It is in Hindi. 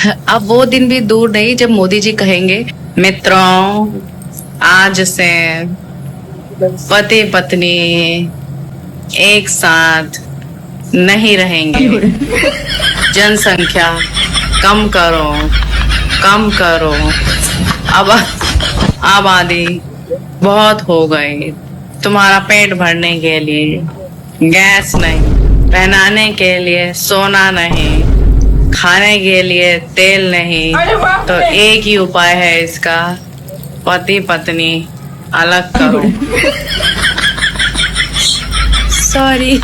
अब वो दिन भी दूर नहीं जब मोदी जी कहेंगे, मित्रों आज से पति पत्नी एक साथ नहीं रहेंगे, जनसंख्या कम करो, कम करो, अब आबादी बहुत हो गई, तुम्हारा पेट भरने के लिए गैस नहीं, पहनाने के लिए सोना नहीं, खाने के लिए तेल नहीं, तो एक ही उपाय है इसका, पति पत्नी अलग करो। सॉरी।